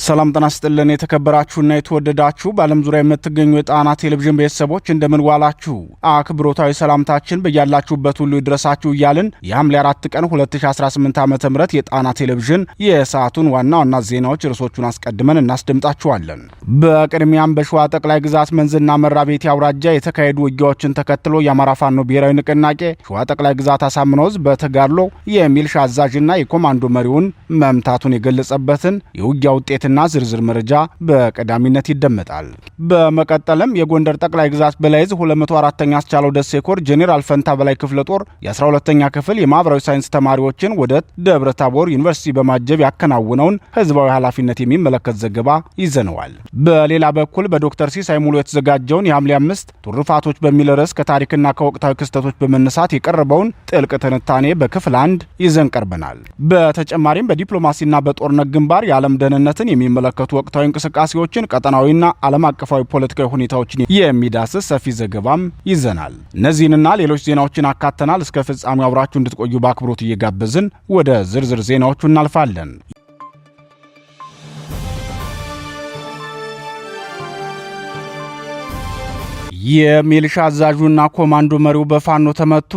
ሰላም ጤና ይስጥልን የተከበራችሁና የተወደዳችሁ በዓለም ዙሪያ የምትገኙ የጣና ቴሌቪዥን ቤተሰቦች እንደምን ዋላችሁ። አክብሮታዊ ሰላምታችን በያላችሁበት ሁሉ ይድረሳችሁ እያልን የሐምሌ 4 ቀን 2018 ዓ.ም የጣና ቴሌቪዥን የሰዓቱን ዋና ዋና ዜናዎች ርዕሶቹን አስቀድመን እናስደምጣችኋለን። በቅድሚያም በሸዋ ጠቅላይ ግዛት መንዝና መራቤቴ አውራጃ የተካሄዱ ውጊያዎችን ተከትሎ የአማራ ፋኖ ብሔራዊ ንቅናቄ ሸዋ ጠቅላይ ግዛት አሳምነው ሕዝብ በተጋድሎ የሚልሻ አዛዥና የኮማንዶ መሪውን መምታቱን የገለጸበትን የውጊያ ውጤት እና ዝርዝር መረጃ በቀዳሚነት ይደመጣል። በመቀጠልም የጎንደር ጠቅላይ ግዛት በላይዝ 204ኛ አስቻለው ደሴ ኮር ጄኔራል ፈንታ በላይ ክፍለ ጦር የ12ኛ ክፍል የማህበራዊ ሳይንስ ተማሪዎችን ወደ ደብረ ታቦር ዩኒቨርሲቲ በማጀብ ያከናወነውን ህዝባዊ ኃላፊነት የሚመለከት ዘገባ ይዘነዋል። በሌላ በኩል በዶክተር ሲሳይ ሙሉ የተዘጋጀውን የሐምሌ 5 ቱርፋቶች በሚል ርዕስ ከታሪክና ከወቅታዊ ክስተቶች በመነሳት የቀረበውን ጥልቅ ትንታኔ በክፍል 1 ይዘን ቀርበናል። በተጨማሪም በዲፕሎማሲና በጦርነት ግንባር የዓለም ደህንነትን የሚመለከቱ ወቅታዊ እንቅስቃሴዎችን ቀጠናዊና ዓለም አቀፋዊ ፖለቲካዊ ሁኔታዎችን የሚዳስስ ሰፊ ዘገባም ይዘናል። እነዚህንና ሌሎች ዜናዎችን አካተናል። እስከ ፍጻሜው አብራችሁ እንድትቆዩ በአክብሮት እየጋበዝን ወደ ዝርዝር ዜናዎቹ እናልፋለን። የሚልሻ አዛዡና ኮማንዶ መሪው በፋኖ ተመቱ።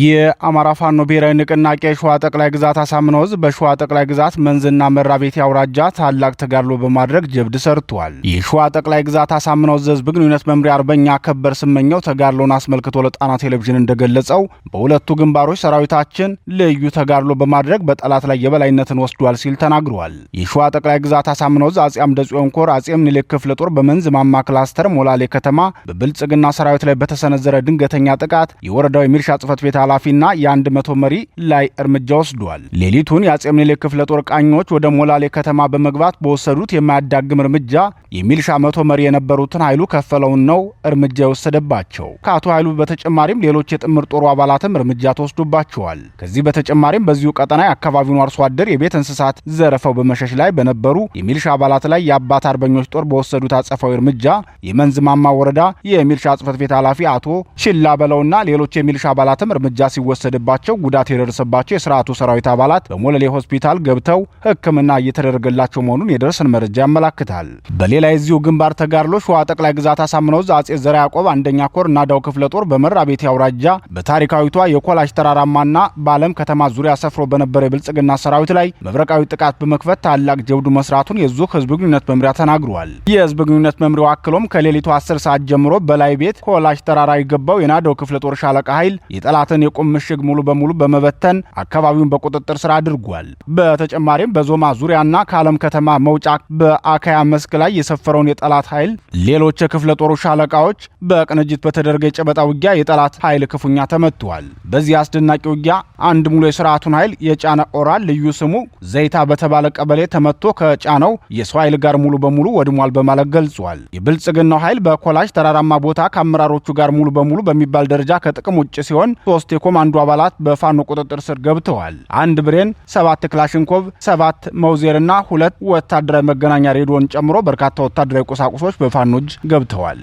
የአማራ ፋኖ ብሔራዊ ንቅናቄ ሸዋ ጠቅላይ ግዛት አሳምነው ሕዝብ በሸዋ ጠቅላይ ግዛት መንዝና መራቤቴ አውራጃ ታላቅ ተጋድሎ በማድረግ ጀብድ ሰርቷል። የሸዋ ጠቅላይ ግዛት አሳምነው ሕዝብ ግንኙነት መምሪያ አርበኛ ከበር ስመኘው ተጋድሎን አስመልክቶ ለጣና ቴሌቪዥን እንደገለጸው በሁለቱ ግንባሮች ሰራዊታችን ልዩ ተጋድሎ በማድረግ በጠላት ላይ የበላይነትን ወስዷል ሲል ተናግሯል። የሸዋ ጠቅላይ ግዛት አሳምነው ሕዝብ አጼ አምደ ጽዮን ኮር አጼ ምኒልክ ክፍለ ጦር በመንዝ ማማ ክላስተር ሞላሌ ከተማ በብልጽ ግና ሰራዊት ላይ በተሰነዘረ ድንገተኛ ጥቃት የወረዳው የሚልሻ ጽፈት ቤት ኃላፊና የ100 መሪ ላይ እርምጃ ወስዷል። ሌሊቱን የአጼ ምኒልክ ክፍለ ጦር ቃኞች ወደ ሞላሌ ከተማ በመግባት በወሰዱት የማያዳግም እርምጃ የሚልሻ 100 መሪ የነበሩትን ኃይሉ ከፈለውን ነው እርምጃ የወሰደባቸው። ከአቶ ኃይሉ በተጨማሪም ሌሎች የጥምር ጦሩ አባላትም እርምጃ ተወስዶባቸዋል። ከዚህ በተጨማሪም በዚሁ ቀጠና የአካባቢውን አርሶ አደር የቤት እንስሳት ዘረፈው በመሸሽ ላይ በነበሩ የሚልሻ አባላት ላይ የአባት አርበኞች ጦር በወሰዱት አጸፋዊ እርምጃ የመንዝ ማማ ወረዳ የሚልሻ ጽፈት ቤት ኃላፊ አቶ ሽላ በለውና ሌሎች የሚልሻ አባላትም እርምጃ ሲወሰድባቸው ጉዳት የደረሰባቸው የሥርዓቱ ሰራዊት አባላት በሞለሌ ሆስፒታል ገብተው ሕክምና እየተደረገላቸው መሆኑን የደረሰን መረጃ ያመላክታል። በሌላ የዚሁ ግንባር ተጋድሎ ሸዋ ጠቅላይ ግዛት አሳምነው አጼ ዘራ ያዕቆብ አንደኛ ኮር ናዳው ክፍለ ጦር በመራቤቴ አውራጃ በታሪካዊቷ የኮላሽ ተራራማና በዓለም ከተማ ዙሪያ ሰፍሮ በነበረ የብልጽግና ሰራዊት ላይ መብረቃዊ ጥቃት በመክፈት ታላቅ ጀብዱ መስራቱን የዙ ህዝብ ግንኙነት መምሪያ ተናግሯል። የህዝብ ግንኙነት መምሪያው አክሎም ከሌሊቱ 10 ሰዓት ጀምሮ በላይ ቤት ኮላሽ ተራራ የገባው የናዳው ክፍለ ጦር ሻለቃ ኃይል የጠላትን የቁም ምሽግ ሙሉ በሙሉ በመበተን አካባቢውን በቁጥጥር ስር አድርጓል። በተጨማሪም በዞማ ዙሪያና ከዓለም ከተማ መውጫ በአካያ መስክ ላይ የሰፈረውን የጠላት ኃይል ሌሎች የክፍለ ጦሩ ሻለቃዎች በቅንጅት በተደረገ የጨበጣ ውጊያ የጠላት ኃይል ክፉኛ ተመቷል። በዚህ አስደናቂ ውጊያ አንድ ሙሉ የሥርዓቱን ኃይል የጫነ ኦራል ልዩ ስሙ ዘይታ በተባለ ቀበሌ ተመቶ ከጫነው የሰው ኃይል ጋር ሙሉ በሙሉ ወድሟል በማለት ገልጿል። የብልጽግናው ኃይል በኮላሽ ተራራማ ቦታ ከአመራሮቹ ጋር ሙሉ በሙሉ በሚባል ደረጃ ከጥቅም ውጭ ሲሆን 3 የኮማንዶ አባላት በፋኖ ቁጥጥር ስር ገብተዋል። 1 ብሬን፣ 7 ክላሽንኮቭ፣ 7 መውዜርና 2 ወታደራዊ መገናኛ ሬዲዮን ጨምሮ በርካታ ወታደራዊ ቁሳቁሶች በፋኖ እጅ ገብተዋል።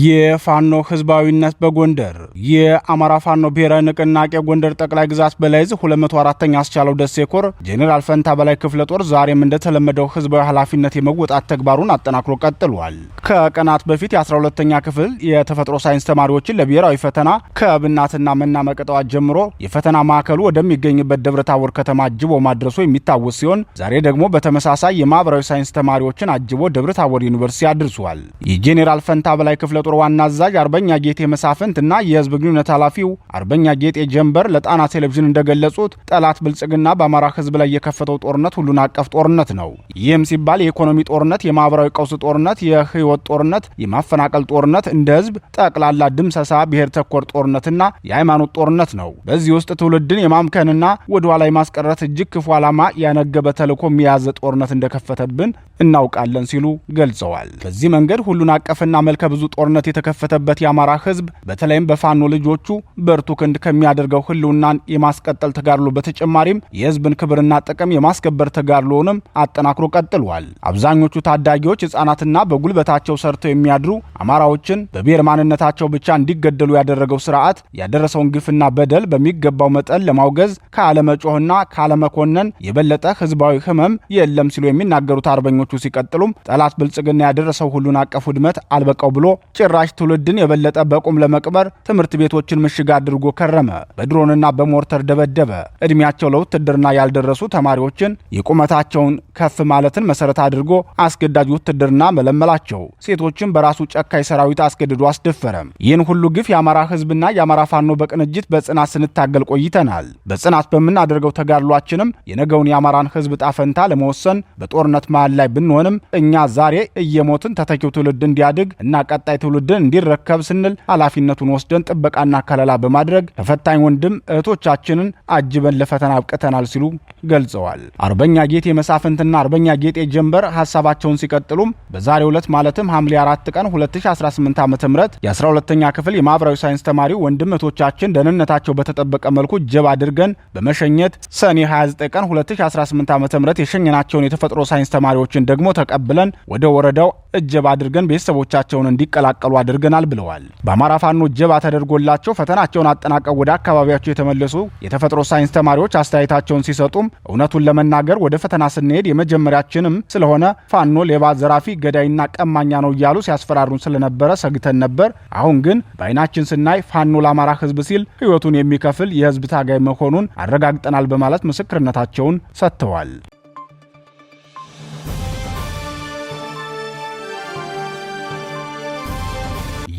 የፋኖ ህዝባዊነት በጎንደር የአማራ ፋኖ ብሔራዊ ንቅናቄ ጎንደር ጠቅላይ ግዛት በላይዝ 204ኛ አስቻለው ደሴ ኮር ጄኔራል ፈንታ በላይ ክፍለ ጦር ዛሬም እንደተለመደው ህዝባዊ ኃላፊነት የመወጣት ተግባሩን አጠናክሮ ቀጥሏል። ከቀናት በፊት የ12ኛ ክፍል የተፈጥሮ ሳይንስ ተማሪዎችን ለብሔራዊ ፈተና ከብናትና መና መቀጠዋ ጀምሮ የፈተና ማዕከሉ ወደሚገኝበት ደብረ ታቦር ከተማ አጅቦ ማድረሱ የሚታወስ ሲሆን ዛሬ ደግሞ በተመሳሳይ የማህበራዊ ሳይንስ ተማሪዎችን አጅቦ ደብረ ታቦር ዩኒቨርሲቲ አድርሷል። የጄኔራል ፈንታ በላይ ክፍለ ጦር ዋና አዛዥ አርበኛ ጌጤ መሳፍንትና የህዝብ ግንኙነት ኃላፊው አርበኛ ጌጤ ጀንበር ለጣና ቴሌቪዥን እንደገለጹት ጠላት ብልጽግና በአማራ ህዝብ ላይ የከፈተው ጦርነት ሁሉን አቀፍ ጦርነት ነው። ይህም ሲባል የኢኮኖሚ ጦርነት፣ የማህበራዊ ቀውስ ጦርነት፣ የህይወት ጦርነት፣ የማፈናቀል ጦርነት፣ እንደ ህዝብ ጠቅላላ ድምሰሳ፣ ብሔር ተኮር ጦርነትና የሃይማኖት ጦርነት ነው። በዚህ ውስጥ ትውልድን የማምከንና ወደ ኋላ የማስቀረት እጅግ ክፉ ዓላማ ያነገበ ተልዕኮ የያዘ ጦርነት እንደከፈተብን እናውቃለን ሲሉ ገልጸዋል። በዚህ መንገድ ሁሉን አቀፍና መልከ ብዙ ጦርነት ጦርነት የተከፈተበት የአማራ ህዝብ በተለይም በፋኖ ልጆቹ በርቱ ክንድ ከሚያደርገው ህልውናን የማስቀጠል ተጋድሎ በተጨማሪም የህዝብን ክብርና ጥቅም የማስከበር ተጋድሎንም አጠናክሮ ቀጥሏል። አብዛኞቹ ታዳጊዎች ህጻናትና በጉልበታቸው ሰርተው የሚያድሩ አማራዎችን በብሔር ማንነታቸው ብቻ እንዲገደሉ ያደረገው ስርዓት ያደረሰውን ግፍና በደል በሚገባው መጠን ለማውገዝ ከአለመጮህና ካለመኮነን የበለጠ ህዝባዊ ህመም የለም ሲሉ የሚናገሩት አርበኞቹ ሲቀጥሉም ጠላት ብልጽግና ያደረሰው ሁሉን አቀፍ ውድመት አልበቃው ብሎ ጭራሽ ትውልድን የበለጠ በቁም ለመቅበር ትምህርት ቤቶችን ምሽግ አድርጎ ከረመ። በድሮንና በሞርተር ደበደበ። እድሜያቸው ለውትድርና ያልደረሱ ተማሪዎችን የቁመታቸውን ከፍ ማለትን መሰረት አድርጎ አስገዳጅ ውትድርና መለመላቸው። ሴቶችን በራሱ ጨካኝ ሰራዊት አስገድዶ አስደፈረ። ይህን ሁሉ ግፍ የአማራ ህዝብና የአማራ ፋኖ በቅንጅት በጽናት ስንታገል ቆይተናል። በጽናት በምናደርገው ተጋድሏችንም የነገውን የአማራን ህዝብ ጣፈንታ ለመወሰን በጦርነት መሃል ላይ ብንሆንም እኛ ዛሬ እየሞትን ተተኪው ትውልድ እንዲያድግ እና ቀጣይ ትውልድን እንዲረከብ ስንል ኃላፊነቱን ወስደን ጥበቃና ከለላ በማድረግ ተፈታኝ ወንድም እህቶቻችንን አጅበን ለፈተና አብቅተናል ሲሉ ገልጸዋል። አርበኛ ጌጤ መሳፍንትና አርበኛ ጌጤ ጀንበር ሐሳባቸውን ሲቀጥሉም በዛሬው ዕለት ማለትም ሐምሌ 4 ቀን 2018 ዓ.ም የ12ኛ ክፍል የማህበራዊ ሳይንስ ተማሪ ወንድም እህቶቻችን ደህንነታቸው በተጠበቀ መልኩ ጀብ አድርገን በመሸኘት ሰኔ 29 ቀን 2018 ዓ.ም የሸኘናቸውን የተፈጥሮ ሳይንስ ተማሪዎችን ደግሞ ተቀብለን ወደ ወረዳው እጀባ አድርገን ቤተሰቦቻቸውን እንዲቀላቀሉ አድርገናል ብለዋል። በአማራ ፋኖ እጀባ ተደርጎላቸው ፈተናቸውን አጠናቀው ወደ አካባቢያቸው የተመለሱ የተፈጥሮ ሳይንስ ተማሪዎች አስተያየታቸውን ሲሰጡም እውነቱን ለመናገር ወደ ፈተና ስንሄድ የመጀመሪያችንም ስለሆነ ፋኖ ሌባ፣ ዘራፊ፣ ገዳይና ቀማኛ ነው እያሉ ሲያስፈራሩን ስለነበረ ሰግተን ነበር። አሁን ግን በአይናችን ስናይ ፋኖ ለአማራ ህዝብ ሲል ህይወቱን የሚከፍል የህዝብ ታጋይ መሆኑን አረጋግጠናል በማለት ምስክርነታቸውን ሰጥተዋል።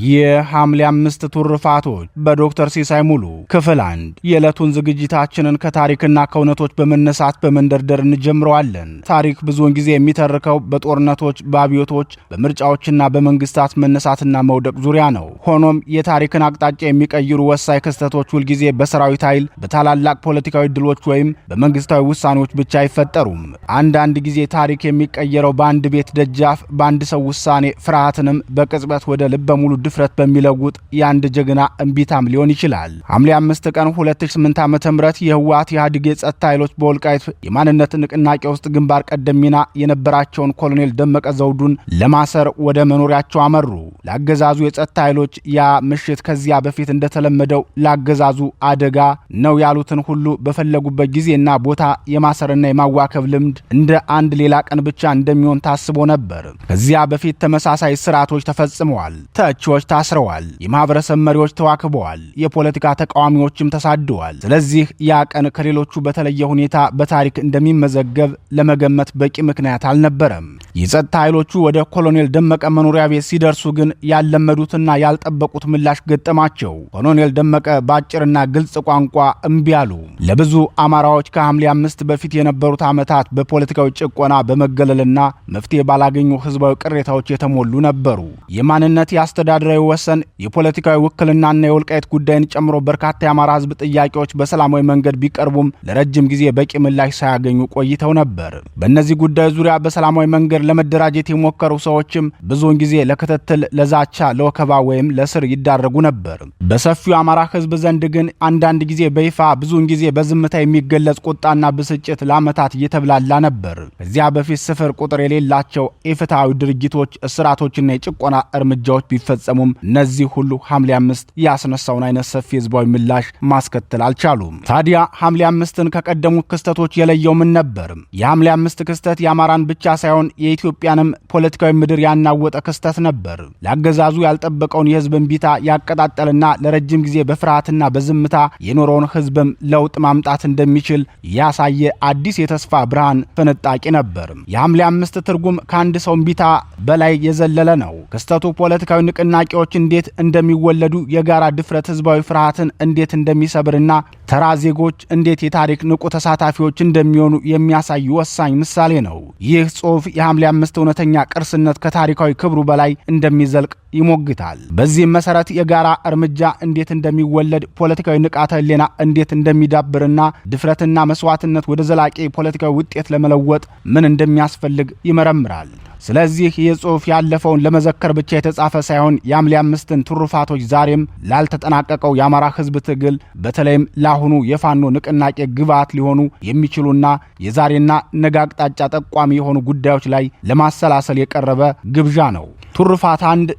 የሐምሌ 5 ትሩፋቶች በዶክተር ሲሳይ ሙሉ ክፍል 1 የዕለቱን ዝግጅታችንን ከታሪክና ከእውነቶች በመነሳት በመንደርደር እንጀምረዋለን። ታሪክ ብዙውን ጊዜ የሚተርከው በጦርነቶች፣ በአብዮቶች፣ በምርጫዎችና በመንግስታት መነሳትና መውደቅ ዙሪያ ነው። ሆኖም የታሪክን አቅጣጫ የሚቀይሩ ወሳኝ ክስተቶች ሁልጊዜ በሰራዊት ኃይል፣ በታላላቅ ፖለቲካዊ ድሎች ወይም በመንግስታዊ ውሳኔዎች ብቻ አይፈጠሩም። አንዳንድ ጊዜ ታሪክ የሚቀየረው በአንድ ቤት ደጃፍ፣ በአንድ ሰው ውሳኔ፣ ፍርሃትንም በቅጽበት ወደ ልበ ሙሉ ድፍረት በሚለውጥ የአንድ ጀግና እንቢታም ሊሆን ይችላል። ሐምሌ 5 ቀን 2008 ዓ.ም የህወሓት ኢህአዴግ የጸጥታ ኃይሎች በወልቃይት የማንነት ንቅናቄ ውስጥ ግንባር ቀደም ሚና የነበራቸውን ኮሎኔል ደመቀ ዘውዱን ለማሰር ወደ መኖሪያቸው አመሩ። ለአገዛዙ የጸጥታ ኃይሎች ያ ምሽት ከዚያ በፊት እንደተለመደው ለአገዛዙ አደጋ ነው ያሉትን ሁሉ በፈለጉበት ጊዜና ቦታ የማሰርና የማዋከብ ልምድ እንደ አንድ ሌላ ቀን ብቻ እንደሚሆን ታስቦ ነበር። ከዚያ በፊት ተመሳሳይ ስርዓቶች ተፈጽመዋል። ተቺዎች ታስረዋል። የማህበረሰብ መሪዎች ተዋክበዋል። የፖለቲካ ተቃዋሚዎችም ተሳደዋል። ስለዚህ ያ ቀን ከሌሎቹ በተለየ ሁኔታ በታሪክ እንደሚመዘገብ ለመገመት በቂ ምክንያት አልነበረም። የጸጥታ ኃይሎቹ ወደ ኮሎኔል ደመቀ መኖሪያ ቤት ሲደርሱ ግን ያልለመዱትና ያልጠበቁት ምላሽ ገጠማቸው። ኮሎኔል ደመቀ በአጭርና ግልጽ ቋንቋ እምቢ አሉ። ለብዙ አማራዎች ከሐምሌ 5 በፊት የነበሩት ዓመታት በፖለቲካዊ ጭቆና፣ በመገለልና መፍትሄ ባላገኙ ህዝባዊ ቅሬታዎች የተሞሉ ነበሩ። የማንነት የአስተዳደራዊ ወሰን፣ የፖለቲካዊ ውክልናና የወልቃይት ጉዳይን ጨምሮ በርካታ የአማራ ህዝብ ጥያቄዎች በሰላማዊ መንገድ ቢቀርቡም ለረጅም ጊዜ በቂ ምላሽ ሳያገኙ ቆይተው ነበር። በእነዚህ ጉዳዮች ዙሪያ በሰላማዊ መንገድ ለመደራጀት የሞከሩ ሰዎችም ብዙውን ጊዜ ለክትትል፣ ለዛቻ፣ ለወከባ ወይም ለስር ይዳረጉ ነበር። በሰፊው አማራ ህዝብ ዘንድ ግን አንዳንድ ጊዜ በይፋ ብዙውን ጊዜ በዝምታ የሚገለጽ ቁጣና ብስጭት ለዓመታት እየተብላላ ነበር። ከዚያ በፊት ስፍር ቁጥር የሌላቸው ኢፍትሐዊ ድርጊቶች፣ እስራቶችና የጭቆና እርምጃዎች ቢፈጸሙም እነዚህ ሁሉ ሐምሌ 5 ያስነሳውን አይነት ሰፊ ህዝባዊ ምላሽ ማስከተል አልቻሉም። ታዲያ ሐምሌ 5ን ከቀደሙት ክስተቶች የለየው ምን ነበር? የሐምሌ 5 ክስተት የአማራን ብቻ ሳይሆን የኢትዮጵያንም ፖለቲካዊ ምድር ያናወጠ ክስተት ነበር። ለአገዛዙ ያልጠበቀውን የህዝብ እንቢታ ያቀጣጠልና ለረጅም ጊዜ በፍርሃትና በዝምታ የኖረውን ህዝብም ለውጥ ማምጣት እንደሚችል ያሳየ አዲስ የተስፋ ብርሃን ፍንጣቂ ነበር። የሐምሌ 5 ትርጉም ከአንድ ሰው እንቢታ በላይ የዘለለ ነው። ክስተቱ ፖለቲካዊ ንቅናቄዎች እንዴት እንደሚወለዱ፣ የጋራ ድፍረት ህዝባዊ ፍርሃትን እንዴት እንደሚሰብርና ተራ ዜጎች እንዴት የታሪክ ንቁ ተሳታፊዎች እንደሚሆኑ የሚያሳይ ወሳኝ ምሳሌ ነው። ይህ ጽሑፍ የሐምሌ 5 እውነተኛ ቅርስነት ከታሪካዊ ክብሩ በላይ እንደሚዘልቅ ይሞግታል። በዚህም መሰረት የጋራ እርምጃ እንዴት እንደሚወለድ፣ ፖለቲካዊ ንቃተ ህሊና እንዴት እንደሚዳብርና ድፍረትና መስዋዕትነት ወደ ዘላቂ ፖለቲካዊ ውጤት ለመለወጥ ምን እንደሚያስፈልግ ይመረምራል። ስለዚህ ይህ ጽሑፍ ያለፈውን ለመዘከር ብቻ የተጻፈ ሳይሆን የሐምሌ 5ን ትሩፋቶች ዛሬም ላልተጠናቀቀው የአማራ ህዝብ ትግል በተለይም ለአሁኑ የፋኖ ንቅናቄ ግብዓት ሊሆኑ የሚችሉና የዛሬና ነገ አቅጣጫ ጠቋሚ የሆኑ ጉዳዮች ላይ ለማሰላሰል የቀረበ ግብዣ ነው። ትሩፋት 1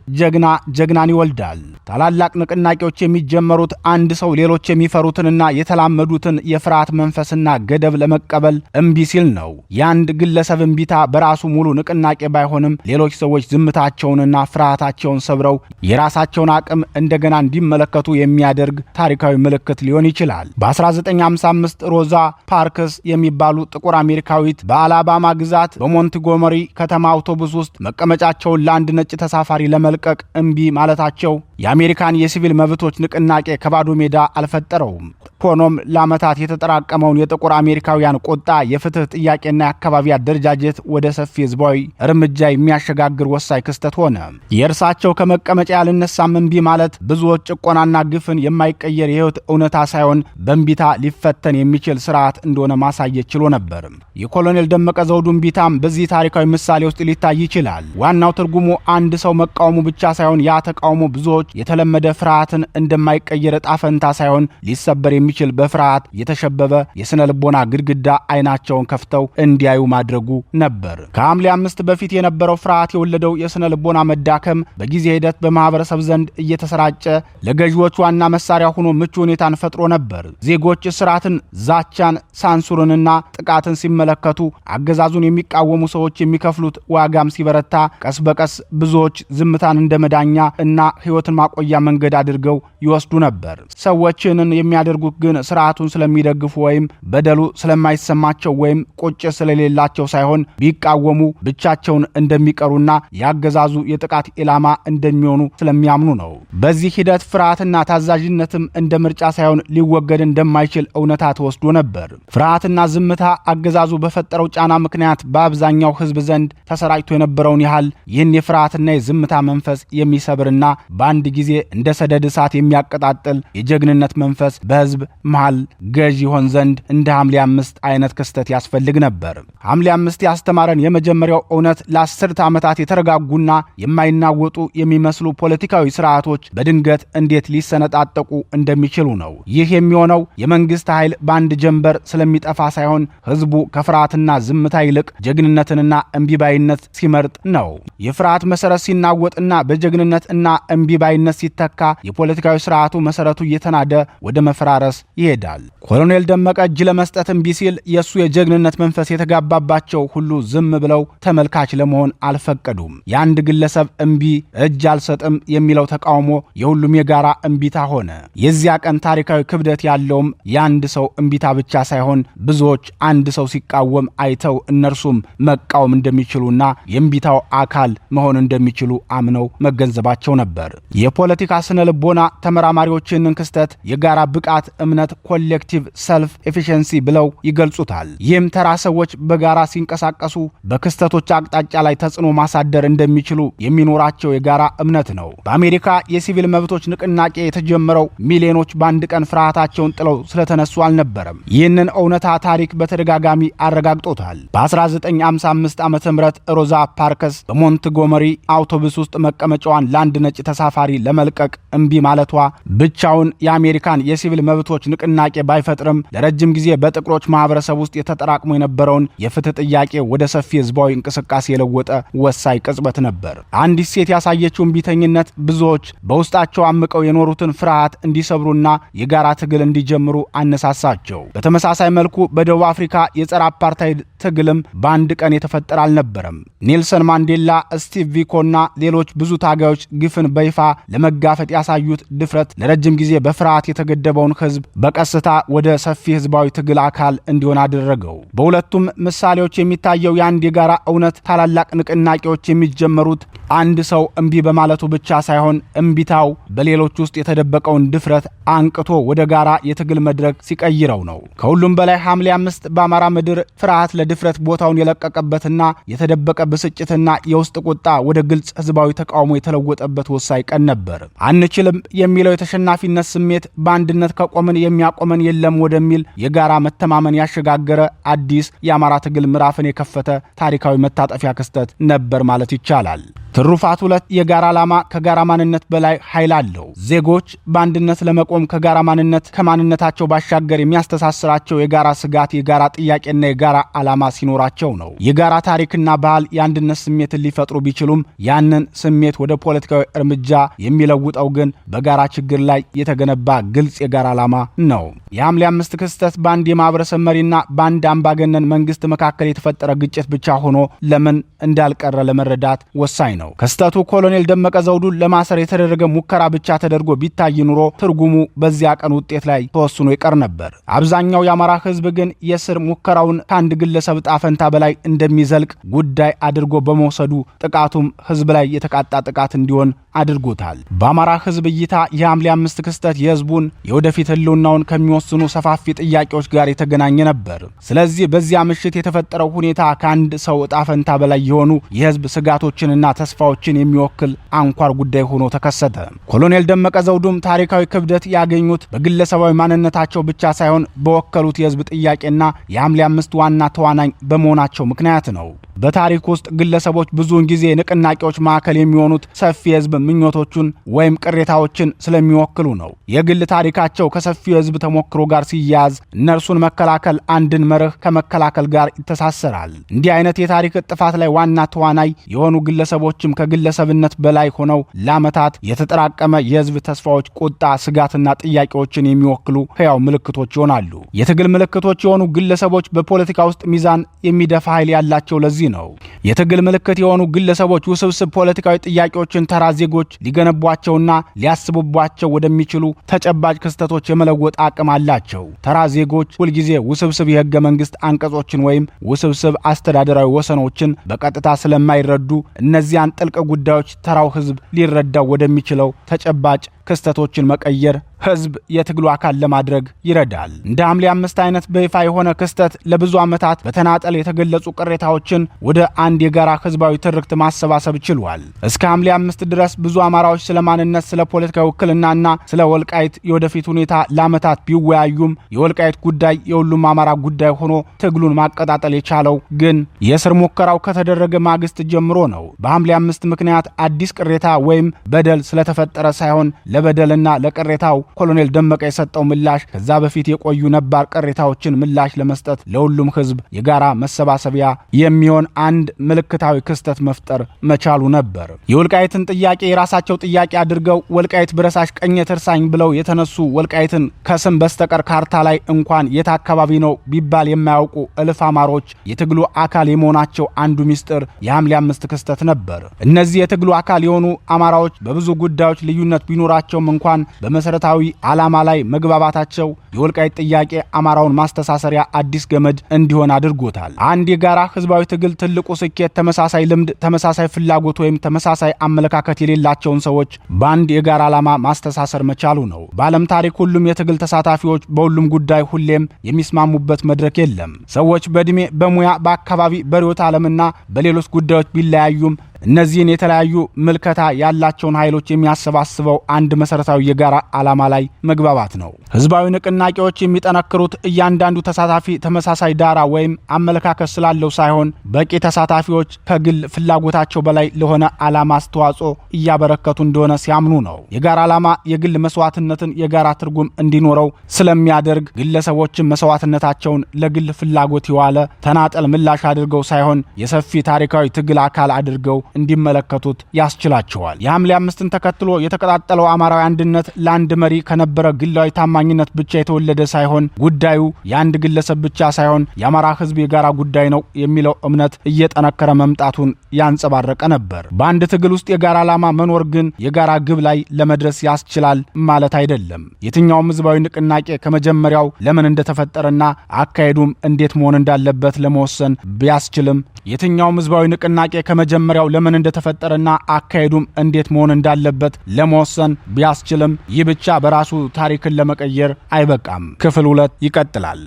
ጀግናን ይወልዳል። ታላላቅ ንቅናቄዎች የሚጀመሩት አንድ ሰው ሌሎች የሚፈሩትንና የተላመዱትን የፍርሃት መንፈስና ገደብ ለመቀበል እምቢ ሲል ነው። የአንድ ግለሰብ እምቢታ በራሱ ሙሉ ንቅናቄ ባይሆንም ሌሎች ሰዎች ዝምታቸውንና ፍርሃታቸውን ሰብረው የራሳቸውን አቅም እንደገና እንዲመለከቱ የሚያደርግ ታሪካዊ ምልክት ሊሆን ይችላል። በ1955 ሮዛ ፓርክስ የሚባሉ ጥቁር አሜሪካዊት በአላባማ ግዛት በሞንትጎመሪ ከተማ አውቶቡስ ውስጥ መቀመጫቸውን ለአንድ ነጭ ተሳፋሪ ለመልቀቅ እምቢ ማለታቸው የአሜሪካን የሲቪል መብቶች ንቅናቄ ከባዶ ሜዳ አልፈጠረውም። ሆኖም ለዓመታት የተጠራቀመውን የጥቁር አሜሪካውያን ቁጣ፣ የፍትህ ጥያቄና የአካባቢ አደረጃጀት ወደ ሰፊ ህዝባዊ እርምጃ የሚያሸጋግር ወሳኝ ክስተት ሆነ። የእርሳቸው ከመቀመጫ ያልነሳም እምቢ ማለት ብዙዎች ጭቆናና ግፍን የማይቀየር የህይወት እውነታ ሳይሆን በእምቢታ ሊፈተን የሚችል ስርዓት እንደሆነ ማሳየት ችሎ ነበር። የኮሎኔል ደመቀ ዘውዱ እምቢታም በዚህ ታሪካዊ ምሳሌ ውስጥ ሊታይ ይችላል። ዋናው ትርጉሙ አንድ ሰው መቃወሙ ብቻ ሳይሆን ያ ተቃውሞ ብዙዎች የተለመደ ፍርሃትን እንደማይቀየር ዕጣ ፈንታ ሳይሆን ሊሰበር የሚችል በፍርሃት የተሸበበ የስነ ልቦና ግድግዳ አይናቸውን ከፍተው እንዲያዩ ማድረጉ ነበር። ከሐምሌ 5 በፊት የነበረው ፍርሃት የወለደው የስነ ልቦና መዳከም በጊዜ ሂደት በማህበረሰብ ዘንድ እየተሰራጨ ለገዢዎች ዋና መሳሪያ ሆኖ ምቹ ሁኔታን ፈጥሮ ነበር። ዜጎች እስራትን፣ ዛቻን፣ ሳንሱርንና ጥቃትን ሲመለከቱ አገዛዙን የሚቃወሙ ሰዎች የሚከፍሉት ዋጋም ሲበረታ ቀስ በቀስ ብዙዎች ዝምታን እንደ መዳኛ እና ህይወትን ማቆያ መንገድ አድርገው ይወስዱ ነበር። ሰዎችንን የሚያደርጉት ግን ስርዓቱን ስለሚደግፉ ወይም በደሉ ስለማይሰማቸው ወይም ቁጭት ስለሌላቸው ሳይሆን ቢቃወሙ ብቻቸውን እንደሚቀሩና ያገዛዙ የጥቃት ኢላማ እንደሚሆኑ ስለሚያምኑ ነው። በዚህ ሂደት ፍርሃትና ታዛዥነትም እንደ ምርጫ ሳይሆን ሊወገድ እንደማይችል እውነታ ተወስዶ ነበር። ፍርሃትና ዝምታ አገዛዙ በፈጠረው ጫና ምክንያት በአብዛኛው ህዝብ ዘንድ ተሰራጭቶ የነበረውን ያህል ይህን የፍርሃትና የዝምታ መንፈስ የሚሰብርና በአንድ ጊዜ እንደ ሰደድ እሳት የሚያቀጣጥል የጀግንነት መንፈስ በህዝብ መሃል ገዥ ይሆን ዘንድ እንደ ሐምሌ 5 አይነት ክስተት ያስፈልግ ነበር። ሐምሌ 5 ያስተማረን የመጀመሪያው እውነት ለ10 ዓመታት የተረጋጉና የማይናወጡ የሚመስሉ ፖለቲካዊ ስርዓቶች በድንገት እንዴት ሊሰነጣጠቁ እንደሚችሉ ነው። ይህ የሚሆነው የመንግስት ኃይል በአንድ ጀንበር ስለሚጠፋ ሳይሆን ህዝቡ ከፍርሃትና ዝምታ ይልቅ ጀግንነትንና እምቢባይነት ሲመርጥ ነው። የፍርሃት መሰረት ሲናወጥና በጀግንነት እና እምቢባይነት ሲተካ የፖለቲካዊ ስርዓቱ መሰረቱ እየተናደ ወደ መፈራረስ ይሄዳል። ኮሎኔል ደመቀ እጅ ለመስጠት እምቢ ሲል የሱ የጀግንነት መንፈስ የተጋባባቸው ሁሉ ዝም ብለው ተመልካች ለመሆን አልፈቀዱም። የአንድ ግለሰብ እምቢ እጅ አልሰጥም የሚለው ተቃውሞ የሁሉም የጋራ እምቢታ ሆነ። የዚያ ቀን ታሪካዊ ክብደት ያለውም የአንድ ሰው እምቢታ ብቻ ሳይሆን ብዙዎች አንድ ሰው ሲቃወም አይተው እነርሱም መቃወም እንደሚችሉና የእምቢታው አካል መሆን እንደሚችሉ አምነው መገንዘባቸው ነበር። የፖለቲካ ስነ ልቦና ተመራማሪዎችን ክስተት የጋራ ብቃት እምነት ኮሌክቲቭ ሰልፍ ኤፊሽንሲ ብለው ይገልጹታል። ይህም ተራ ሰዎች በጋራ ሲንቀሳቀሱ በክስተቶች አቅጣጫ ላይ ተጽዕኖ ማሳደር እንደሚችሉ የሚኖራቸው የጋራ እምነት ነው። በአሜሪካ የሲቪል መብቶች ንቅናቄ የተጀመረው ሚሊዮኖች በአንድ ቀን ፍርሃታቸውን ጥለው ስለተነሱ አልነበረም። ይህንን እውነታ ታሪክ በተደጋጋሚ አረጋግጦታል። በ1955 ዓ.ም ሮዛ ፓርክስ በሞንትጎመሪ አውቶቡስ ውስጥ መቀመጫዋን ለአንድ ነጭ ተሳፋሪ ለመልቀቅ እምቢ ማለቷ ብቻውን የአሜሪካን የሲቪል መብቶች ንቅናቄ ባይፈጥርም ለረጅም ጊዜ በጥቁሮች ማህበረሰብ ውስጥ የተጠራቅሞ የነበረውን የፍትህ ጥያቄ ወደ ሰፊ ህዝባዊ እንቅስቃሴ የለወጠ ወሳኝ ቅጽበት ነበር። አንዲት ሴት ያሳየችው እምቢተኝነት ብዙዎች በውስጣቸው አምቀው የኖሩትን ፍርሃት እንዲሰብሩና የጋራ ትግል እንዲጀምሩ አነሳሳቸው። በተመሳሳይ መልኩ በደቡብ አፍሪካ የጸረ አፓርታይድ ትግልም በአንድ ቀን የተፈጠረ አልነበረም። ኔልሰን ማንዴላ፣ ስቲቭ ቢኮና ሌሎች ብዙ ታጋዮች ግፍን በይፋ ለመጋፈጥ ያሳዩት ድፍረት ለረጅም ጊዜ በፍርሃት የተገደበውን ህዝብ በቀስታ ወደ ሰፊ ህዝባዊ ትግል አካል እንዲሆን አደረገው። በሁለቱም ምሳሌዎች የሚታየው የአንድ የጋራ እውነት ታላላቅ ንቅናቄዎች የሚጀመሩት አንድ ሰው እምቢ በማለቱ ብቻ ሳይሆን እምቢታው በሌሎች ውስጥ የተደበቀውን ድፍረት አንቅቶ ወደ ጋራ የትግል መድረክ ሲቀይረው ነው። ከሁሉም በላይ ሐምሌ 5 በአማራ ምድር ፍርሃት ለድፍረት ቦታውን የለቀቀበትና የተደበቀ ብስጭትና የውስጥ ቁጣ ወደ ግልጽ ህዝባዊ ተቃውሞ የተለወጠበት ወሳኝ ቀን ነበር። አንችልም የሚለው የተሸናፊነት ስሜት በአንድነት ከቆምን የሚያቆመን የለም ወደሚል የጋራ መተማመን ያሸጋገረ አዲስ የአማራ ትግል ምዕራፍን የከፈተ ታሪካዊ መታጠፊያ ክስተት ነበር ማለት ይቻላል። ትሩፋት 2 የጋራ ዓላማ ከጋራ ማንነት በላይ ኃይል አለው። ዜጎች በአንድነት ለመቆም ከጋራ ማንነት ከማንነታቸው ባሻገር የሚያስተሳስራቸው የጋራ ስጋት፣ የጋራ ጥያቄና የጋራ ዓላማ ሲኖራቸው ነው። የጋራ ታሪክና ባህል የአንድነት ስሜትን ሊፈጥሩ ቢችሉም ያንን ስሜት ወደ ፖለቲካዊ እርምጃ የሚለውጠው ግን በጋራ ችግር ላይ የተገነባ ግልጽ የጋራ ዓላማ ነው። የሐምሌ 5 ክስተት በአንድ የማህበረሰብ መሪና በአንድ አምባገነን መንግስት መካከል የተፈጠረ ግጭት ብቻ ሆኖ ለምን እንዳልቀረ ለመረዳት ወሳኝ ነው። ክስተቱ ኮሎኔል ደመቀ ዘውዱን ለማሰር የተደረገ ሙከራ ብቻ ተደርጎ ቢታይ ኑሮ ትርጉሙ በዚያ ቀን ውጤት ላይ ተወስኖ ይቀር ነበር። አብዛኛው የአማራ ህዝብ ግን የስር ሙከራውን ከአንድ ግለሰብ ጣፈንታ በላይ እንደሚዘልቅ ጉዳይ አድርጎ በመውሰዱ ጥቃቱም ህዝብ ላይ የተቃጣ ጥቃት እንዲሆን አድርጎታል። በአማራ ህዝብ እይታ የሐምሌ 5 ክስተት የህዝቡን የወደፊት ህልውናውን ከሚወስኑ ሰፋፊ ጥያቄዎች ጋር የተገናኘ ነበር። ስለዚህ በዚያ ምሽት የተፈጠረው ሁኔታ ከአንድ ሰው ጣፈንታ በላይ የሆኑ የህዝብ ስጋቶችንና ተስፋዎችን የሚወክል አንኳር ጉዳይ ሆኖ ተከሰተ። ኮሎኔል ደመቀ ዘውዱም ታሪካዊ ክብደት ያገኙት በግለሰባዊ ማንነታቸው ብቻ ሳይሆን በወከሉት የህዝብ ጥያቄና የሐምሌ 5 ዋና ተዋናኝ በመሆናቸው ምክንያት ነው። በታሪክ ውስጥ ግለሰቦች ብዙውን ጊዜ ንቅናቄዎች ማዕከል የሚሆኑት ሰፊ የህዝብ ምኞቶቹን ወይም ቅሬታዎችን ስለሚወክሉ ነው። የግል ታሪካቸው ከሰፊው የህዝብ ተሞክሮ ጋር ሲያያዝ እነርሱን መከላከል አንድን መርህ ከመከላከል ጋር ይተሳሰራል። እንዲህ አይነት የታሪክ ጥፋት ላይ ዋና ተዋናይ የሆኑ ግለሰቦችም ከግለሰብነት በላይ ሆነው ለዓመታት የተጠራቀመ የህዝብ ተስፋዎች፣ ቁጣ፣ ስጋትና ጥያቄዎችን የሚወክሉ ሕያው ምልክቶች ይሆናሉ። የትግል ምልክቶች የሆኑ ግለሰቦች በፖለቲካ ውስጥ ሚዛን የሚደፋ ኃይል ያላቸው ለዚህ ነው። የትግል ምልክት የሆኑ ግለሰቦች ውስብስብ ፖለቲካዊ ጥያቄዎችን ተራ ዜጎች ሊገነቧቸውና ሊያስቡባቸው ወደሚችሉ ተጨባጭ ክስተቶች የመለወጥ አቅም አላቸው። ተራ ዜጎች ሁልጊዜ ውስብስብ የህገ መንግስት አንቀጾችን ወይም ውስብስብ አስተዳደራዊ ወሰኖችን በቀጥታ ስለማይረዱ እነዚያን ጥልቅ ጉዳዮች ተራው ህዝብ ሊረዳው ወደሚችለው ተጨባጭ ክስተቶችን መቀየር ህዝብ የትግሉ አካል ለማድረግ ይረዳል። እንደ ሐምሌ 5 አይነት በይፋ የሆነ ክስተት ለብዙ ዓመታት በተናጠል የተገለጹ ቅሬታዎችን ወደ አንድ የጋራ ህዝባዊ ትርክት ማሰባሰብ ችሏል። እስከ ሐምሌ 5 ድረስ ብዙ አማራዎች ስለ ማንነት፣ ስለ ፖለቲካዊ ውክልናና ስለ ወልቃይት የወደፊት ሁኔታ ለዓመታት ቢወያዩም የወልቃይት ጉዳይ የሁሉም አማራ ጉዳይ ሆኖ ትግሉን ማቀጣጠል የቻለው ግን የስር ሙከራው ከተደረገ ማግስት ጀምሮ ነው። በሐምሌ 5 ምክንያት አዲስ ቅሬታ ወይም በደል ስለተፈጠረ ሳይሆን ለበደልና ለቅሬታው ኮሎኔል ደመቀ የሰጠው ምላሽ ከዛ በፊት የቆዩ ነባር ቅሬታዎችን ምላሽ ለመስጠት ለሁሉም ህዝብ የጋራ መሰባሰቢያ የሚሆን አንድ ምልክታዊ ክስተት መፍጠር መቻሉ ነበር። የወልቃይትን ጥያቄ የራሳቸው ጥያቄ አድርገው ወልቃይት ብረሳሽ ቀኝ ትርሳኝ ብለው የተነሱ ወልቃይትን ከስም በስተቀር ካርታ ላይ እንኳን የት አካባቢ ነው ቢባል የማያውቁ እልፍ አማሮች የትግሉ አካል የመሆናቸው አንዱ ሚስጥር የሐምሌ 5 ክስተት ነበር። እነዚህ የትግሉ አካል የሆኑ አማራዎች በብዙ ጉዳዮች ልዩነት ቢኖራቸውም እንኳን በመሰረታዊ ዓላማ ላይ መግባባታቸው የወልቃይት ጥያቄ አማራውን ማስተሳሰሪያ አዲስ ገመድ እንዲሆን አድርጎታል። አንድ የጋራ ህዝባዊ ትግል ትልቁ ስኬት ተመሳሳይ ልምድ፣ ተመሳሳይ ፍላጎት ወይም ተመሳሳይ አመለካከት የሌላቸውን ሰዎች በአንድ የጋራ ዓላማ ማስተሳሰር መቻሉ ነው። በዓለም ታሪክ ሁሉም የትግል ተሳታፊዎች በሁሉም ጉዳይ ሁሌም የሚስማሙበት መድረክ የለም። ሰዎች በእድሜ፣ በሙያ፣ በአካባቢ፣ በርዕዮተ ዓለምና በሌሎች ጉዳዮች ቢለያዩም እነዚህን የተለያዩ ምልከታ ያላቸውን ኃይሎች የሚያሰባስበው አንድ መሰረታዊ የጋራ ዓላማ ላይ መግባባት ነው። ህዝባዊ ንቅናቄዎች የሚጠነክሩት እያንዳንዱ ተሳታፊ ተመሳሳይ ዳራ ወይም አመለካከት ስላለው ሳይሆን በቂ ተሳታፊዎች ከግል ፍላጎታቸው በላይ ለሆነ ዓላማ አስተዋጽኦ እያበረከቱ እንደሆነ ሲያምኑ ነው። የጋራ ዓላማ የግል መስዋዕትነትን የጋራ ትርጉም እንዲኖረው ስለሚያደርግ ግለሰቦችን መስዋዕትነታቸውን ለግል ፍላጎት የዋለ ተናጠል ምላሽ አድርገው ሳይሆን የሰፊ ታሪካዊ ትግል አካል አድርገው እንዲመለከቱት ያስችላቸዋል። የሐምሌ 5ን ተከትሎ የተቀጣጠለው አማራዊ አንድነት ለአንድ መሪ ከነበረ ግላዊ ታማኝነት ብቻ የተወለደ ሳይሆን ጉዳዩ የአንድ ግለሰብ ብቻ ሳይሆን የአማራ ህዝብ የጋራ ጉዳይ ነው የሚለው እምነት እየጠነከረ መምጣቱን ያንጸባረቀ ነበር። በአንድ ትግል ውስጥ የጋራ ዓላማ መኖር ግን የጋራ ግብ ላይ ለመድረስ ያስችላል ማለት አይደለም። የትኛውም ህዝባዊ ንቅናቄ ከመጀመሪያው ለምን እንደተፈጠረና አካሄዱም እንዴት መሆን እንዳለበት ለመወሰን ቢያስችልም የትኛውም ህዝባዊ ንቅናቄ ከመጀመሪያው ለምን እንደተፈጠረና አካሄዱም እንዴት መሆን እንዳለበት ለመወሰን ቢያስችልም ይህ ብቻ በራሱ ታሪክን ለመቀየር አይበቃም። ክፍል 2 ይቀጥላል።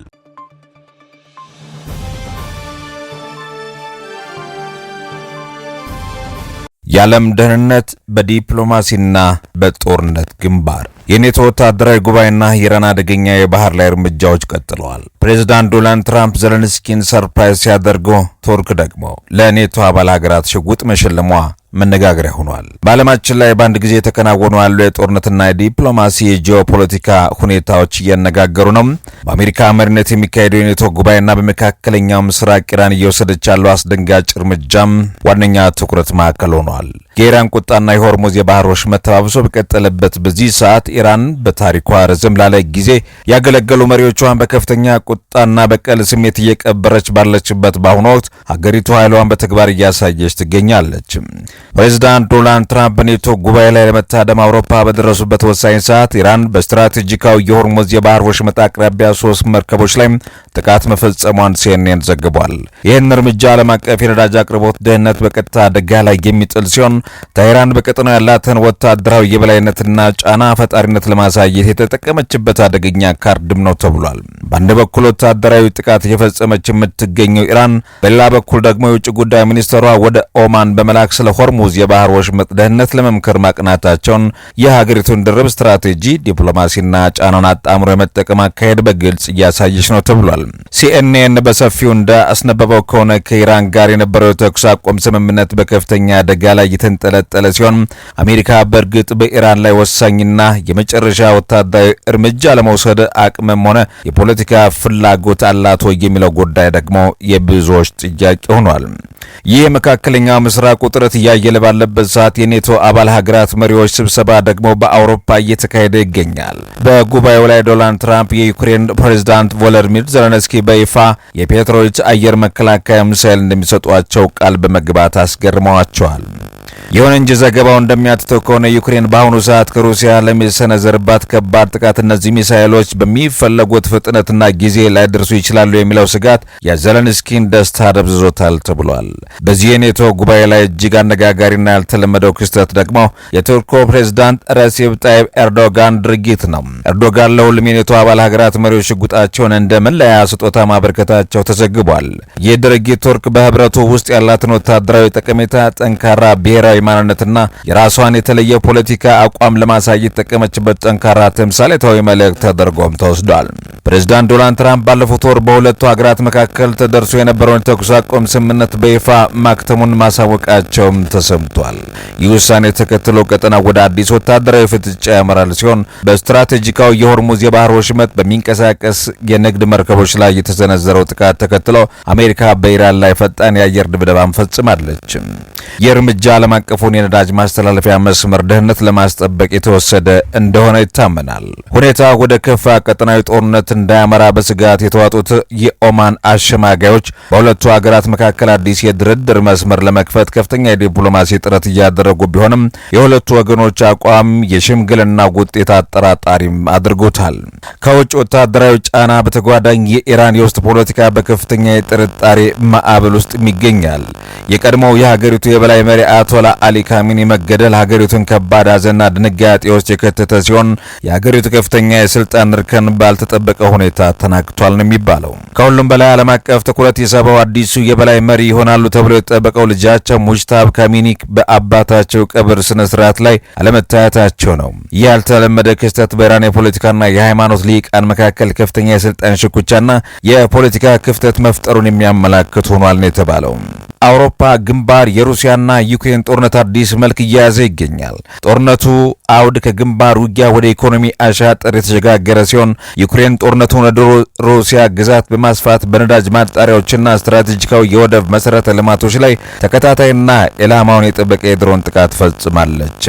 የዓለም ደህንነት በዲፕሎማሲና በጦርነት ግንባር የኔቶ ወታደራዊ ጉባኤና የኢራን አደገኛ የባህር ላይ እርምጃዎች ቀጥለዋል። ፕሬዝዳንት ዶናልድ ትራምፕ ዘለንስኪን ሰርፕራይዝ ሲያደርጉ፣ ቱርክ ደግሞ ለኔቶ አባል ሀገራት ሽጉጥ መሸለሟ መነጋገሪያ ሆኗል። በዓለማችን ላይ በአንድ ጊዜ የተከናወኑ ያሉ የጦርነትና የዲፕሎማሲ የጂኦፖለቲካ ሁኔታዎች እያነጋገሩ ነው። በአሜሪካ መሪነት የሚካሄደው የኔቶ ጉባኤና በመካከለኛው ምስራቅ ኢራን እየወሰደች ያለው አስደንጋጭ እርምጃም ዋነኛ ትኩረት ማዕከል ሆኗል። የኢራን ቁጣና የሆርሙዝ የባህር ወሽመጥ ተባብሶ በቀጠለበት በዚህ ሰዓት ኢራን በታሪኳ ረዘም ላለ ጊዜ ያገለገሉ መሪዎቿን በከፍተኛ ቁጣና በቀል ስሜት እየቀበረች ባለችበት በአሁኑ ወቅት ሀገሪቱ ኃይሏን በተግባር እያሳየች ትገኛለች። ፕሬዝዳንት ዶናልድ ትራምፕ በኔቶ ጉባኤ ላይ ለመታደም አውሮፓ በደረሱበት ወሳኝ ሰዓት ኢራን በስትራቴጂካዊ የሆርሙዝ የባህር ወሽመጥ አቅራቢያ 3 መርከቦች ላይ ጥቃት መፈጸሟን ሲኤንኤን ዘግቧል። ይህን እርምጃ ዓለም አቀፍ የነዳጅ አቅርቦት ደህንነት በቀጥታ አደጋ ላይ የሚጥል ሲሆን ቴህራን በቀጠናው ያላትን ወታደራዊ የበላይነትና ጫና ፈጣሪነት ለማሳየት የተጠቀመችበት አደገኛ ካርድም ነው ተብሏል። በአንድ በኩል ወታደራዊ ጥቃት እየፈጸመች የምትገኘው ኢራን፣ በሌላ በኩል ደግሞ የውጭ ጉዳይ ሚኒስትሯ ወደ ኦማን በመላክ ስለ ሆርሙዝ የባህር ወሽመጥ ደህንነት ለመምከር ማቅናታቸውን የሀገሪቱን ድርብ ስትራቴጂ ዲፕሎማሲና ጫናን አጣምሮ የመጠቀም አካሄድ በግልጽ እያሳየች ነው ተብሏል። ሲኤንኤን በሰፊው እንዳስነበበው ከሆነ ከኢራን ጋር የነበረው የተኩስ አቁም ስምምነት በከፍተኛ አደጋ ላይ የተንጠለጠለ ሲሆን አሜሪካ በእርግጥ በኢራን ላይ ወሳኝና የመጨረሻ ወታደራዊ እርምጃ ለመውሰድ አቅምም ሆነ የፖለቲካ ፍላጎት አላት ወይ የሚለው ጉዳይ ደግሞ የብዙዎች ጥያቄ ሆኗል። ይህ የመካከለኛው ምስራቅ ውጥረት እያየለ ባለበት ሰዓት የኔቶ አባል ሀገራት መሪዎች ስብሰባ ደግሞ በአውሮፓ እየተካሄደ ይገኛል። በጉባኤው ላይ ዶናልድ ትራምፕ የዩክሬን ፕሬዝዳንት ቮሎዲሚር ዘለንስኪ በይፋ የፔትሮይት አየር መከላከያ ሚሳኤል እንደሚሰጧቸው ቃል በመግባት አስገርመዋቸዋል። ይሁን እንጂ ዘገባው እንደሚያትተው ከሆነ ዩክሬን በአሁኑ ሰዓት ከሩሲያ ለሚሰነዘርባት ከባድ ጥቃት እነዚህ ሚሳኤሎች በሚፈለጉት ፍጥነትና ጊዜ ላይደርሱ ይችላሉ የሚለው ስጋት የዘለንስኪን ደስታ ደብዝዞታል ተብሏል። በዚህ የኔቶ ጉባኤ ላይ እጅግ አነጋጋሪና ያልተለመደው ክስተት ደግሞ የቱርኩ ፕሬዝዳንት ረሲፕ ጣይብ ኤርዶጋን ድርጊት ነው። ኤርዶጋን ለሁሉም የኔቶ አባል ሀገራት መሪዎች ሽጉጣቸውን እንደ መለያ ስጦታ ማበርከታቸው ተዘግቧል። ይህ ድርጊት ቱርክ በህብረቱ ውስጥ ያላትን ወታደራዊ ጠቀሜታ፣ ጠንካራ ብሔራዊ ማንነትና የራሷን የተለየ ፖለቲካ አቋም ለማሳየት የተጠቀመችበት ጠንካራ ተምሳሌታዊ መልእክት ተደርጎም ተወስዷል። ፕሬዝዳንት ዶናልድ ትራምፕ ባለፉት ወር በሁለቱ ሀገራት መካከል ተደርሶ የነበረውን የተኩስ አቁም ስምምነት በይፋ ማክተሙን ማሳወቃቸውም ተሰምቷል። ይህ ውሳኔ ተከትሎ ቀጠና ወደ አዲስ ወታደራዊ ፍጥጫ ያመራል ሲሆን በስትራቴጂካዊ የሆርሙዝ የባህር ወሽመጥ በሚንቀሳቀስ የንግድ መርከቦች ላይ የተሰነዘረው ጥቃት ተከትሎ አሜሪካ በኢራን ላይ ፈጣን የአየር ድብደባን ፈጽማለች። ይህ እርምጃ ዓለም አቀፉን የነዳጅ ማስተላለፊያ መስመር ደህንነት ለማስጠበቅ የተወሰደ እንደሆነ ይታመናል። ሁኔታ ወደ ከፋ ቀጠናዊ ጦርነት እንዳያመራ በስጋት የተዋጡት የኦማን አሸማጋዮች በሁለቱ ሀገራት መካከል አዲስ የድርድር መስመር ለመክፈት ከፍተኛ የዲፕሎማሲ ጥረት እያደረጉ ቢሆንም የሁለቱ ወገኖች አቋም የሽምግልና ውጤት አጠራጣሪም አድርጎታል። ከውጭ ወታደራዊ ጫና በተጓዳኝ የኢራን የውስጥ ፖለቲካ በከፍተኛ የጥርጣሬ ማዕበል ውስጥ ይገኛል። የቀድሞው የሀገሪቱ የበላይ መሪ አያቶላ አሊ ካሚኒ መገደል ሀገሪቱን ከባድ ሐዘንና ድንጋጤ ውስጥ የከተተ ሲሆን የሀገሪቱ ከፍተኛ የስልጣን እርከን ባልተጠበቀ ሁኔታ ተናግቷል ነው የሚባለው። ከሁሉም በላይ ዓለም አቀፍ ትኩረት የሳበው አዲሱ የበላይ መሪ ይሆናሉ ተብሎ የተጠበቀው ልጃቸው ሙጅታባ ካሚኒ በአባታቸው ቀብር ስነ ስርዓት ላይ አለመታየታቸው ነው። ይህ ያልተለመደ ክስተት በኢራን የፖለቲካና የሃይማኖት ሊቃን መካከል ከፍተኛ የስልጣን ሽኩቻና የፖለቲካ ክፍተት መፍጠሩን የሚያመላክት ሆኗል ነው የተባለው። አውሮፓ ግንባር የሩሲያና ዩክሬን ጦርነት አዲስ መልክ እየያዘ ይገኛል። ጦርነቱ አውድ ከግንባር ውጊያ ወደ ኢኮኖሚ አሻጥር የተሸጋገረ ሲሆን ዩክሬን ጦርነቱን ወደ ሩሲያ ግዛት በማስፋት በነዳጅ ማጣሪያዎችና ስትራቴጂካዊ የወደብ መሰረተ ልማቶች ላይ ተከታታይና ኢላማውን የጠበቀ የድሮን ጥቃት ፈጽማለች።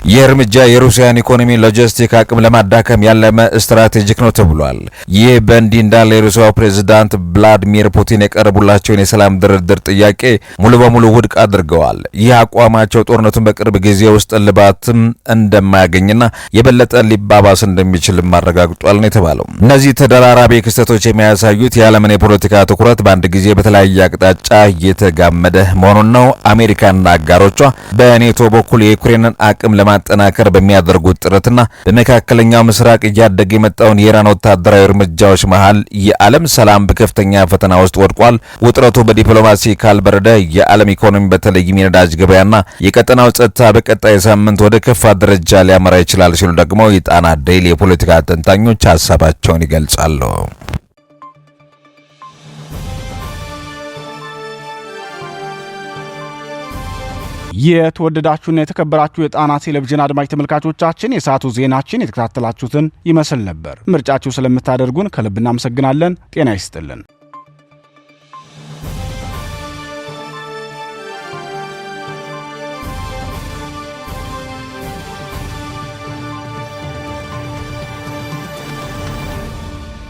ይህ እርምጃ የሩሲያን ኢኮኖሚ ሎጂስቲክ አቅም ለማዳከም ያለመ ስትራቴጂክ ነው ተብሏል። ይህ በእንዲህ እንዳለ የሩሲያው ፕሬዝዳንት ቭላዲሚር ፑቲን የቀረቡላቸውን የሰላም ድርድር ጥያቄ ሙሉ በሙሉ ውድቅ አድርገዋል። ይህ አቋማቸው ጦርነቱን በቅርብ ጊዜ ውስጥ እልባትም እንደማያገኝና የበለጠ ሊባባስ እንደሚችልም አረጋግጧል ነው የተባለው። እነዚህ ተደራራቢ ክስተቶች የሚያሳዩት የዓለምን የፖለቲካ ትኩረት በአንድ ጊዜ በተለያየ አቅጣጫ እየተጋመደ መሆኑን ነው። አሜሪካና አጋሮቿ በኔቶ በኩል የዩክሬንን አቅም ለማጠናከር በሚያደርጉት ጥረትና በመካከለኛው ምስራቅ እያደገ የመጣውን የኢራን ወታደራዊ እርምጃዎች መሃል የዓለም ሰላም በከፍተኛ ፈተና ውስጥ ወድቋል። ውጥረቱ በዲፕሎማሲ ካልበረ ከወረደ የዓለም ኢኮኖሚ በተለይም የነዳጅ ገበያና የቀጠናው ጸጥታ በቀጣይ ሳምንት ወደ ከፋ ደረጃ ሊያመራ ይችላል ሲሉ ደግሞ የጣና ዴይሊ የፖለቲካ ተንታኞች ሀሳባቸውን ይገልጻሉ። የተወደዳችሁና የተከበራችሁ የጣና ቴሌቪዥን አድማጭ ተመልካቾቻችን የሰዓቱ ዜናችን የተከታተላችሁትን ይመስል ነበር። ምርጫችሁ ስለምታደርጉን ከልብ እናመሰግናለን። ጤና ይስጥልን።